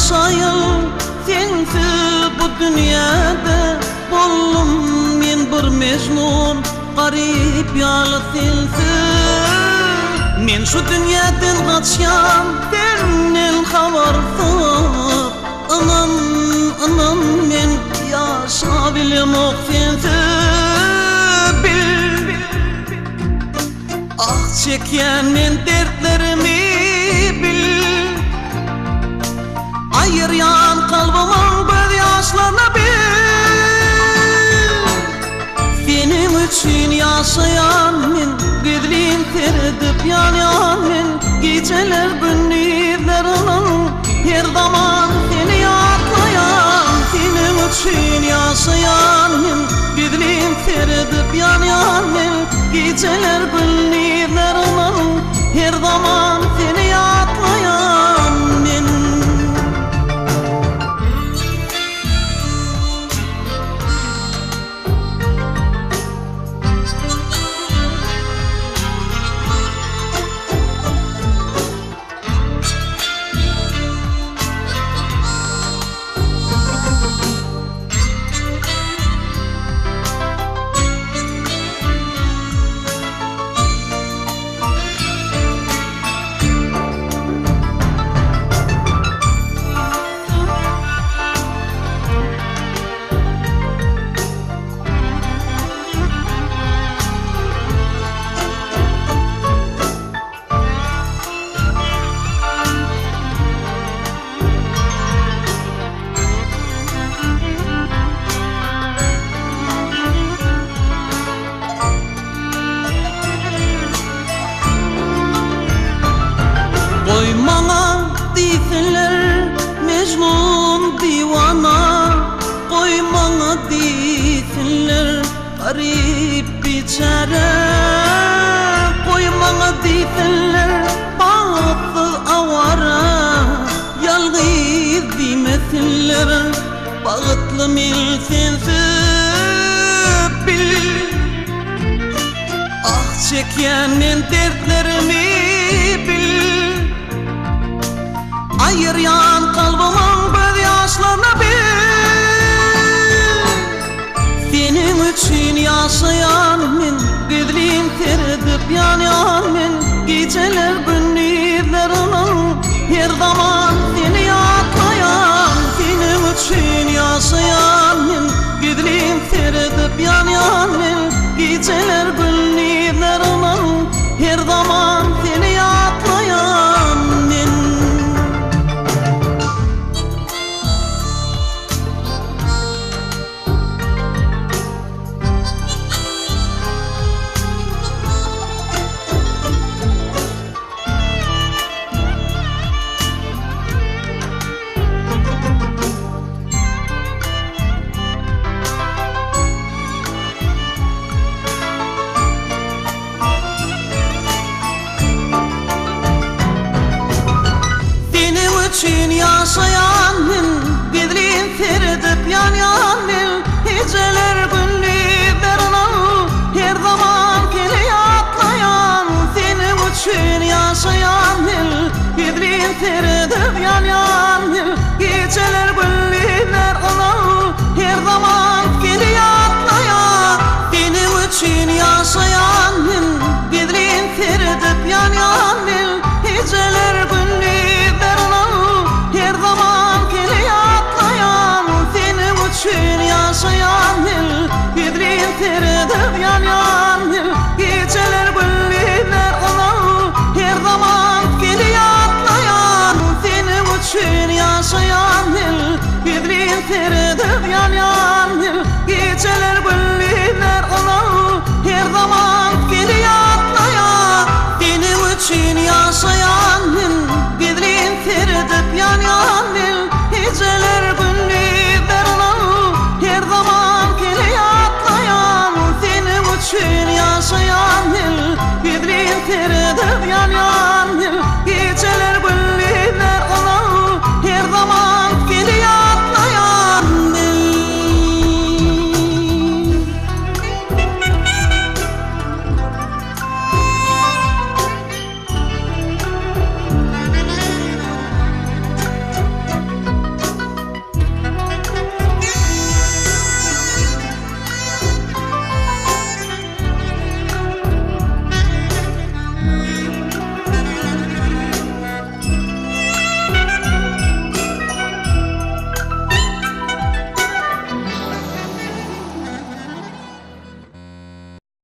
yaşayın sensiz bu dünyada. Bollum men bir mecnun, garip ýaly sensiz. Men şu dünýäden gaçýan, senden habarsyz. Anan men yaşa bilmok sensiz. Bil ah çekýän men dertlerimi bil. Ayıryan kalbımın göz yaşlarına bil. Senin için yaşayan men, gözlerim teredip yanyan men. Geceler gündüzlerim her zaman seni yaklayan. Senin için yaşayan men, gözlerim teredip yanyan men. Geceler gündüzlerim her zaman seni yaklayan men. Koymana diýsinler mecnun divana. Koymana diýsinler garip biçare. Koymana diýsinler bahtsız awara. Yalgyz diýmesinler bagtly men sensiz. Bil ah çekýän men dertlerimi bil. Ayıryan kalbımın göz yaşlarına bil. Senin için yaşayan men, gözlerim teredip yanyan men. Geceler gündüzlerim her zaman seni yaklayan. Senin için yaşayan men, gözlerim teredip yanyan men. Geceler gündüzlerim her zaman seni yaklayan men. için yaşayan men, gözlerim teredip yanyan men. Geceler gündüzlerim her zaman seni yaklayan. Senin için yaşayan men, gözlerim teredip yanyan men. Geceler gündüzlerim her zaman seni yaklayan. Senin için yaşayan men, gözlerim teredip yanyan men. Geceler her zaman seni yaklayan. Senin için yaşayan men, gözlerim teredip yanyan men. Geceler gündüzler her zaman seni yaklayan. Senin için yaşayan men, gözlerim teredip yanyan.